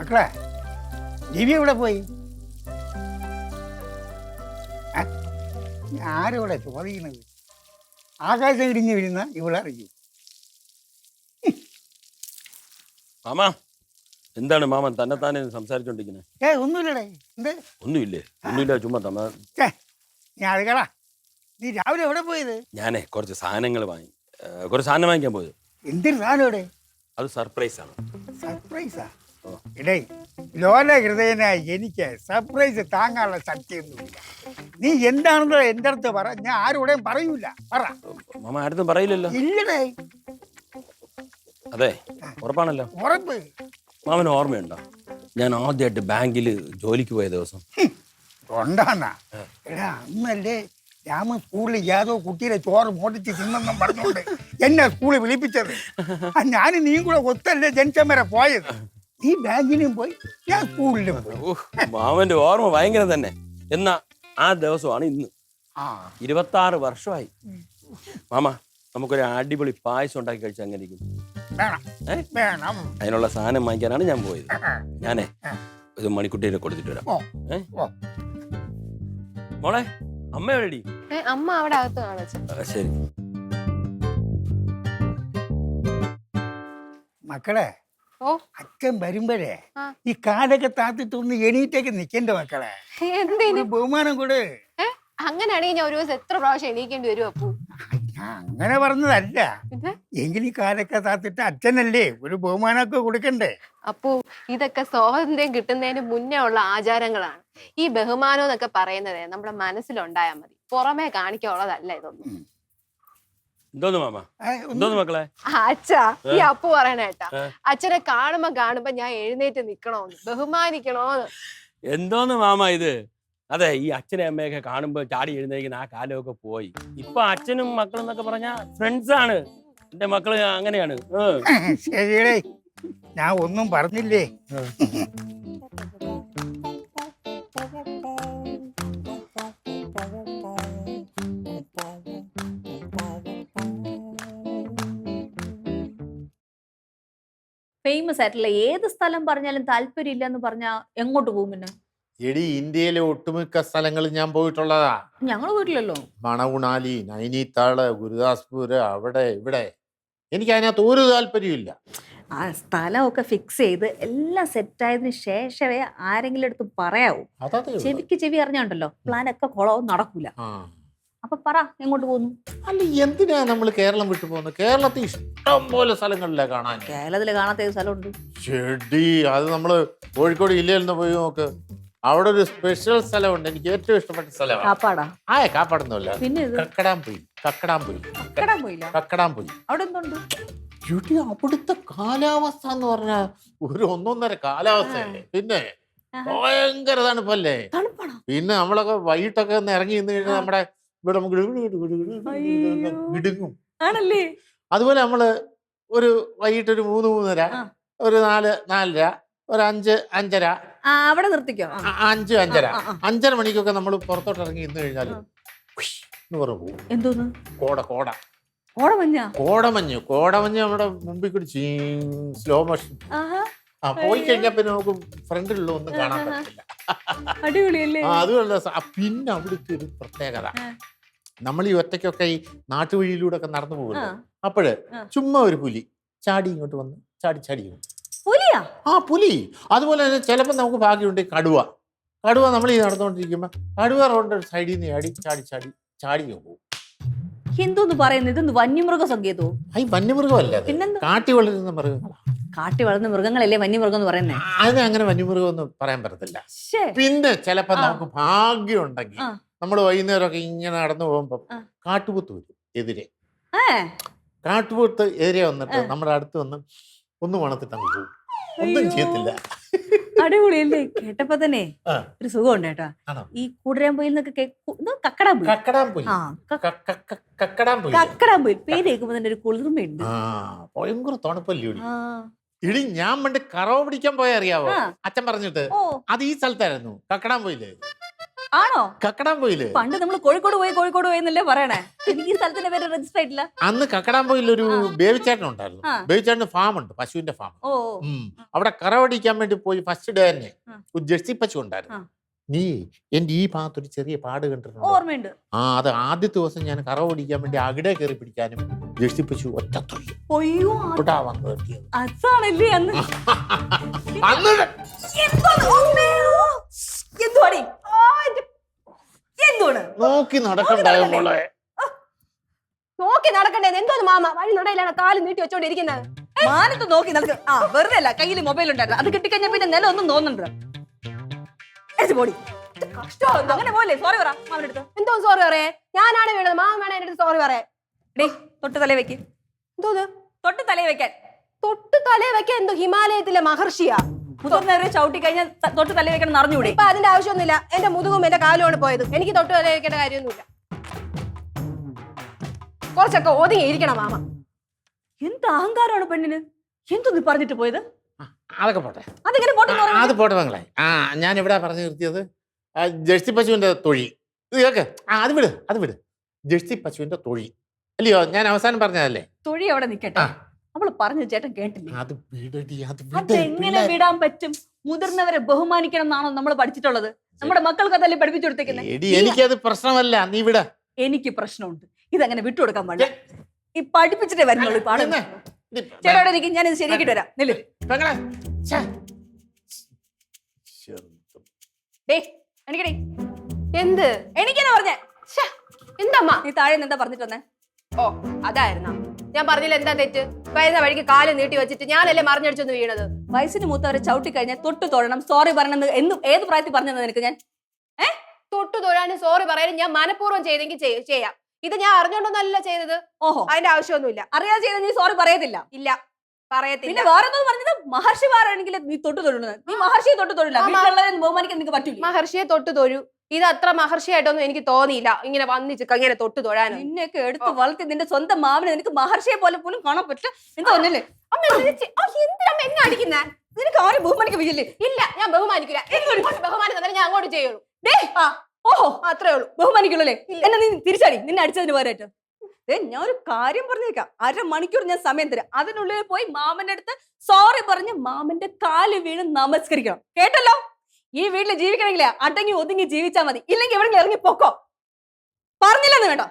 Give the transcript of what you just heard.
മക്കളെ ദിവ്യ എവിടെ പോയി? ആരോടെ ചോദിക്കണത്? ആകാശം ഇടിഞ്ഞ് വീഴുന്ന ഇവളറിയും. മാമ എന്താണ് മാമൻ തന്നെത്താനെ സംസാരിച്ചോണ്ടിരിക്കുന്നത്? ഒന്നുമില്ലടേ. എന്ത് ഒന്നുമില്ല ചുമ്മാ തമാ. ഞാൻ അതുകളാ. നീ രാവിലെ എവിടെ പോയത്? ഞാനേ കുറച്ച് സാധനങ്ങൾ വാങ്ങി, കുറച്ച് സാധനം വാങ്ങിക്കാൻ പോയത്. എന്തൊരു സാധനം ഇവിടെ? അത് സർപ്രൈസ് ആണ്. സർപ്രൈസാ? ഇടേ, ലോല ഹൃദയനായി എനിക്ക് സർപ്രൈസ് താങ്ങാനുള്ള ശക്തിയൊന്നുമില്ല. നീ എന്താണെന്ന് എൻ്റെ അടുത്ത് പറ, ഞാൻ ആരോടെയും പറയൂല. പറ. മാമ ആരും പറയില്ലല്ലോ? ഇല്ലടേ. അതെ, ഉറപ്പാണല്ലോ? ഉറപ്പ്. മാമന് ഓർമ്മയുണ്ടോ ഞാൻ ആദ്യമായിട്ട് ബാങ്കിൽ ജോലിക്ക് പോയ ദിവസം? കൊണ്ടാന്നാ? എടാ, അന്നല്ലേ രാമൻ സ്കൂളിൽ ഏതോ കുട്ടിയുടെ ചോറ് മോട്ടിച്ച് തിന്നെന്നും പറഞ്ഞുകൊണ്ട് എന്നെ സ്കൂളിൽ വിളിപ്പിച്ചത്. ഞാനും നീയും കൂടെ ഒത്തല്ലേ ജനിച്ചം വരെ പോയത്. നീ ബാങ്കിലും പോയി, ഞാൻ സ്കൂളിലും പോയി. മാമന്റെ ഓർമ്മ ഭയങ്കര തന്നെ. എന്നാ ആ ദിവസമാണ് ഇന്ന്. 26 വർഷമായി. മാമ, നമുക്കൊരു അടിപൊളി പായസം ഉണ്ടാക്കി കഴിച്ചാൽ അങ്ങനെ ഇരിക്കും. വേണം. അതിനുള്ള സാധനം വാങ്ങിക്കാനാണ് ഞാൻ പോയത്. ഞാനേ ഇത് മണിക്കുട്ടിയെ കൊടുത്തിട്ട് വരാം. മോളെ, അമ്മ എവിടെടി? അമ്മ അവിടെ അകത്ത് കാണാ. ശരി മക്കളെ, ഓ അച്ഛൻ വരുമ്പോഴേ ഈ കാലൊക്കെ താത്തിട്ടൊന്ന് എണീറ്റൊക്കെ നിക്കണ്ട മക്കളെ. എന്തിനു ബഹുമാനം കൂടെ. അങ്ങനെയാണെങ്കിൽ ഞാൻ ഒരു ദിവസം എത്ര പ്രാവശ്യം എണീക്കേണ്ടി വരും? അപ്പു അങ്ങനെ പറഞ്ഞതല്ല. എങ്കിലും കാലൊക്കെ താത്തിട്ട് അച്ഛനല്ലേ ഒരു ബഹുമാനമൊക്കെ കൊടുക്കണ്ടേ? അപ്പു, ഇതൊക്കെ സ്വാതന്ത്ര്യം കിട്ടുന്നതിന് മുന്നേ ഉള്ള ആചാരങ്ങളാണ്. ഈ ബഹുമാനം എന്നൊക്കെ പറയുന്നത് നമ്മുടെ മനസ്സിലുണ്ടായാൽ മതി, പുറമേ കാണിക്കാനുള്ളതല്ല ഇതൊന്നും. എന്തോന്ന് മാമ? എന്തോന്ന് മക്കളെ? അച്ഛാ, ഈ അപ്പു പറയണ കേട്ടാ, അച്ഛനെ കാണുമ്പോ ഞാൻ എഴുന്നേറ്റ് നിക്കണോന്ന്, ബഹുമാനിക്കണോന്ന്. എന്തോന്ന് മാമ ഇത്? അതെ, ഈ അച്ഛനെ അമ്മയൊക്കെ കാണുമ്പോ ചാടി എഴുന്നേക്കുന്ന ആ കാലമൊക്കെ പോയി. ഇപ്പൊ അച്ഛനും മക്കളും എന്നൊക്കെ പറഞ്ഞ ഫ്രണ്ട്സ് ആണ്. എന്റെ മക്കള് അങ്ങനെയാണ്. ശരിയേ, ഞാൻ ഒന്നും പറഞ്ഞില്ലേ. ഫേമസ് ആയിട്ടുള്ള ഏത് സ്ഥലം പറഞ്ഞാലും താല്പര്യം ഇല്ലെന്ന് പറഞ്ഞാ എങ്ങോട്ട് പോകും? പിന്നെ എടി, ഇന്ത്യയിലെ ഒട്ടുമിക്ക സ്ഥലങ്ങളിൽ ഞാൻ പോയിട്ടുള്ളതാ. ഞങ്ങൾ പോയിട്ടില്ലല്ലോ. മണകുണാലി, നൈനിത്താള്, ഗുരുദാസ്പൂര്, അവിടെ ഇവിടെ. എനിക്ക് അതിനകത്ത് ഒരു താല്പര്യമില്ല. ആ സ്ഥലമൊക്കെ ഫിക്സ് ചെയ്ത് എല്ലാം സെറ്റായതിനു ശേഷമേ ആരെങ്കിലും അടുത്ത് പറയാവൂ. ചെവിക്ക് ചെവി അറിഞ്ഞുണ്ടല്ലോ, പ്ലാനൊക്കെ കുളവും നടക്കൂല. അപ്പൊ പറ, എങ്ങോട്ട് പോകുന്നു? അല്ല, എന്തിനാ നമ്മൾ കേരളം വിട്ടു പോകുന്നത്? കേരളത്തിൽ ഇഷ്ടം പോലെ സ്ഥലങ്ങളിലെ കാണാൻ. കേരളത്തില് കാണാത്ത ഏത് സ്ഥലമുണ്ട്? ചെടി, അത് നമ്മള് കോഴിക്കോട് ജില്ലയിൽ നിന്ന് പോയി നോക്ക്. അവിടെ ഒരു സ്പെഷ്യൽ സ്ഥലമുണ്ട്, എനിക്ക് ഏറ്റവും ഇഷ്ടപ്പെട്ട സ്ഥലമാണ്. കാപ്പാടാ? കാപ്പാടൊന്നുമല്ല, പിന്നെ കക്കടാംപൊയിൽ. അവിടെ എന്തുണ്ട്? അവിടുത്തെ കാലാവസ്ഥ എന്ന് പറഞ്ഞാൽ ഒരു ഒന്നൊന്നര കാലാവസ്ഥയല്ലേ. പിന്നെ ഭയങ്കര തണുപ്പല്ലേ. പിന്നെ നമ്മളൊക്കെ വൈകിട്ടൊക്കെ ഒന്ന് ഇറങ്ങി നിന്ന് കഴിഞ്ഞാൽ നമ്മുടെ ഇവിടെ നമുക്ക് ഇടുങ്ങും. ആണല്ലേ? അതുപോലെ നമ്മള് ഒരു വൈകിട്ട് ഒരു 3-3:30, ഒരു 4-4:30, ഒരു 5-5:30, അവിടെ നിർത്തിക്കോ. 5-5:30 മണിക്കൊക്കെ നമ്മൾ പുറത്തോട്ട് ഇറങ്ങി നിന്ന് കഴിഞ്ഞാൽ എന്തോന്ന്? കോടമഞ്ഞ് നമ്മുടെ മുമ്പിൽ കൂടി സ്ലോ മോഷൻ. പോയി കഴിഞ്ഞാൽ പിന്നെ നമുക്ക് ഫ്രണ്ടിലുള്ള ഒന്നും കാണാൻ പറ്റില്ല. അടിപൊളിയല്ലേ? അതുമല്ല, പിന്നെ അവിടുത്തെ ഒരു പ്രത്യേകത, നമ്മൾ ഈ ഒറ്റയ്ക്കൊക്കെ ഈ നാട്ടുവഴിയിലൂടെ ഒക്കെ നടന്നു പോകുമല്ലോ, അപ്പോഴ് ചുമ്മാ ഒരു പുലി ചാടി ഇങ്ങോട്ട് വന്ന് ചാടി പുലി. അതുപോലെ തന്നെ ചിലപ്പോൾ നമുക്ക് ഭാഗ്യമുണ്ട് കടുവ നമ്മൾ ഈ നടന്നുകൊണ്ടിരിക്കുമ്പോ കടുവ റോഡിന്റെ സൈഡിൽ നിന്ന് ചാടി പോകും. എന്തോന്ന് പറയുന്നത്? ഇതൊന്ന് വന്യമൃഗ സങ്കേതോ? വന്യമൃഗമല്ല, കാട്ടി വളരുന്ന മൃഗങ്ങളാ. കാട്ടി വളർന്ന മൃഗങ്ങളല്ലേ വന്യമൃഗം എന്ന് പറയുന്നത്? അതിനെ അങ്ങനെ വന്യമൃഗം എന്ന് പറയാൻ പറ്റത്തില്ല. പിന്നെ ചിലപ്പോ നമുക്ക് ഭാഗ്യം ഉണ്ടെങ്കിൽ നമ്മൾ വൈകുന്നേരമൊക്കെ ഇങ്ങനെ നടന്നു പോകുമ്പോ കാട്ടുപോത്ത് വരും എതിരെ. കാട്ടുപോത്ത് എതിരെ വന്നിട്ട് നമ്മുടെ അടുത്ത് വന്ന് ഒന്ന് മണത്തിട്ട് അങ്ങ് പോകും, ഒന്നും ചെയ്യത്തില്ല. അടിപൊളിയല്ലേ? കേട്ടപ്പോ തന്നെ ഒരു സുഖം ഉണ്ട് കേട്ടോ. ഈ കൂടരാൻപോയിൽ കക്കടാൻപോയിൽ പേര് കേൾക്കുമ്പോ തന്നെ ഒരു കുളിർമയുണ്ട്. ഭയങ്കര തണുപ്പല്ലേ ഇടി. ഞാൻ പണ്ട് കറവ പിടിക്കാൻ പോയ അറിയാവോ? അച്ഛൻ പറഞ്ഞിട്ട് അത് ഈ സ്ഥലത്തായിരുന്നു, കക്കടാൻപോയില്. ആണോ? കക്കടാമ്പൊയില്. പണ്ട് നമ്മൾ കോഴിക്കോട് പോയി എന്നല്ലേ പറയണേ. എനിക്ക് ഈ സ്ഥലത്തിന്റെ പേര് രജിസ്റ്റർ ആയിട്ടില്ല. അന്ന് കക്കടാമ്പൊയിൽ ഒരു ബേബിച്ചേട്ടൻ ഉണ്ടായിരുന്നു. ബേബിച്ചേട്ടന് ഫാം ഉണ്ട്, പശുവിന്റെ ഫാം. അവിടെ കറവടിക്കാൻ വേണ്ടി പോയി ഫസ്റ്റ് ഡേ തന്നെ ഒരു ജെഴ്സി പശു ഉണ്ടായിരുന്നു. നീ എന്റെ ഈ ഭാഗത്തൊരു ചെറിയ പാട് കണ്ടിട്ടുണ്ട്. ഓർമ്മയുണ്ട്. അത് ആദ്യത്തെ ദിവസം ഞാൻ കറവ പിടിക്കാൻ വേണ്ടി അകിടെ കയറി പിടിക്കാനും ജെഴ്സി പശു ഒറ്റത്തുള്ളി അതാണല്ലേ അന്ന്. നോക്കി നടക്കണ്ടായോ മോളെ? നോക്കി നടക്കണ്ടേ? എന്തോന്ന് മാമ വഴി നടയിലാണ് കാല് നീട്ടി വെച്ചോണ്ടിരിക്കുന്നത്. മാനത്ത് നോക്കി നടക്ക. വെറുതെ അല്ല, കയ്യിൽ മൊബൈൽ ഉണ്ടായിരുന്നു. അത് കിട്ടിക്കഴിഞ്ഞാൽ പിന്നെ നില ഒന്നും തോന്നുന്നുണ്ട്. അങ്ങനെ പോലെ സോറി പറ മാമനടുത്ത്. എന്തോ സോറി പറയേ? ഞാനാണ് വീണത്, മാമ വേണേ എന്റെ അടുത്ത് സോറി പറയേ. തൊട്ട് തലേ വെക്ക്. എന്തോന്ന് തൊട്ട് തലേ വെക്കാൻ? തൊട്ട് തലേ വെക്കാൻ എന്തോ ഹിമാലയത്തിലെ മഹർഷിയാ? മുതിർന്നവരെ ചവിട്ടി കഴിഞ്ഞാൽ തൊട്ട് തലേ വെക്കണം എന്നറിഞ്ഞൂടെ? ഇപ്പൊ അതിന്റെ ആവശ്യമൊന്നുമില്ല. എന്റെ മുതുകും എന്റെ കാലുമാണ് പോയത്. എനിക്ക് തൊട്ട് തലേ വെക്കേണ്ട കാര്യമൊന്നുമില്ല. കുറച്ചൊക്കെ ഒതുങ്ങിയിരിക്കണം മാമ. എന്ത് അഹങ്കാരമാണ് പെണ്ണിന്. എന്തോന്ന് പറഞ്ഞിട്ട് പോയത്? അതൊക്കെ പോട്ടെ, അതിങ്ങനെ പോട്ടെ. അത് പോട്ടെ മകളെ. ഞാൻ എവിടാ പറഞ്ഞു നിർത്തിയത്? ജെഴ്സി പശുവിന്റെ തൊഴി. ഇത് കേക്ക്. അത് വിട്. ജെഴ്സി പശുവിന്റെ തൊഴി അല്ലയോ ഞാൻ അവസാനം പറഞ്ഞതല്ലേ? തൊഴി അവിടെ നിക്കട്ടെ. അവള് പറഞ്ഞു ചേട്ടൻ കേട്ടില്ലേ? അത് വിടടി, അതെങ്ങനെ വിടാൻ പറ്റും? മുതിർന്നവരെ ബഹുമാനിക്കണം എന്നാണോ നമ്മൾ പഠിച്ചിട്ടുള്ളത്? നമ്മുടെ മക്കൾക്ക് അതല്ലേ പഠിപ്പിച്ചു കൊടുത്തേക്കുന്നത്? എനിക്കത് പ്രശ്നമല്ല, നീ വിട. എനിക്ക് പ്രശ്നമുണ്ട്. ഇതങ്ങനെ വിട്ടുകൊടുക്കാൻ പാടില്ല. ഈ പഠിപ്പിച്ചിട്ടേ വരുന്നുള്ളൂ. ചേട്ടോടെ എനിക്ക് ഞാൻ ഇത് ശരിയാക്കിട്ട് വരാം. എന്ത് എനിക്കെന്നെ പറഞ്ഞേ? എന്തമ്മ നീ താഴെ എന്താ പറഞ്ഞിട്ട് വന്നേ? ഓ അതായിരുന്നാ? ഞാൻ പറഞ്ഞില്ല എന്താ തെറ്റ്? വരുന്ന വഴിക്ക് കാല് നീട്ടി വെച്ചിട്ട് ഞാനല്ലേ മറിഞ്ഞടിച്ചൊന്ന് വീണത്. വയസ്സിന് മൂത്തവരെ ചവിട്ടി കഴിഞ്ഞാൽ തൊട്ട് തൊഴണം, സോറി പറയണമെന്ന് ഏത് പ്രായത്തിൽ പറഞ്ഞത് നിനക്ക് ഞാൻ? തൊട്ടു തൊഴാനും സോറി പറയാനും ഞാൻ മനഃപൂർവ്വം ചെയ്തെങ്കിൽ ചെയ്യാം. ഇത് ഞാൻ അറിഞ്ഞോണ്ടൊന്നല്ല ചെയ്തത്. ഓഹോ, അതിന്റെ ആവശ്യമൊന്നുമില്ല. അറിയാതെ ചെയ്ത നീ സോറി പറയത്തില്ല? ഇല്ല, പറയത്തില്ല. പിന്നെ വേറെ എന്തോ പറഞ്ഞത്? മഹർഷി മാറാണെങ്കിൽ നീ തൊട്ട് തൊഴുന്നത്. നീ മഹർഷിയെ തൊട്ട് തൊഴില്ല. വീട്ടിലുള്ളവരെ ബഹുമാനിക്കാൻ നിനക്ക് പറ്റില്ല. മഹർഷിയെ തൊട്ട് തൊഴു. ഇത് അത്ര മഹർഷിയായിട്ടൊന്നും എനിക്ക് തോന്നിയില്ല. ഇങ്ങനെ വന്നിച്ച് ഇങ്ങനെ തൊട്ട് തൊഴാനും. നിന്നെയൊക്കെ എടുത്ത് വളർത്തി നിന്റെ സ്വന്തം മാവിനെ നിനക്ക് മഹർഷിയെ പോലെ പോലും കാണാൻ പറ്റില്ല. എന്താ തോന്നില്ലേ? എന്തിനാ എന്നെ അടിക്കുന്നേ? നിനക്ക് ആരും ബഹുമാനിക്കാൻ പറ്റില്ലേ? ഇല്ല, ഞാൻ ബഹുമാനിക്കില്ല. ബഹുമാനം തന്നെ ഞാൻ അങ്ങോട്ട് ചെയ്യുള്ളൂ. ഓഹോ, അത്രേ ഉള്ളൂ. ബഹുമാനിക്കുള്ളൂ അല്ലേ? എന്നെ നീ തിരിച്ചടി, നിന്നെ അടിച്ചതിന് പകരമായിട്ട്. ഞാൻ ഒരു കാര്യം പറഞ്ഞേക്കാം. 1/2 മണിക്കൂർ ഞാൻ സമയം തരാം. അതിനുള്ളിൽ പോയി മാമന്റെ അടുത്ത് സോറി പറഞ്ഞ് മാമന്റെ കാല് വീണ് നമസ്കരിക്കണം. കേട്ടല്ലോ? ഈ വീട്ടിൽ ജീവിക്കണമെങ്കിലേ അടങ്ങി ഒതുങ്ങി ജീവിച്ചാൽ മതി. ഇല്ലെങ്കിൽ എവിടെയെങ്കിലും ഇറങ്ങി പൊക്കോ. പറഞ്ഞില്ലെന്ന് വേണ്ട.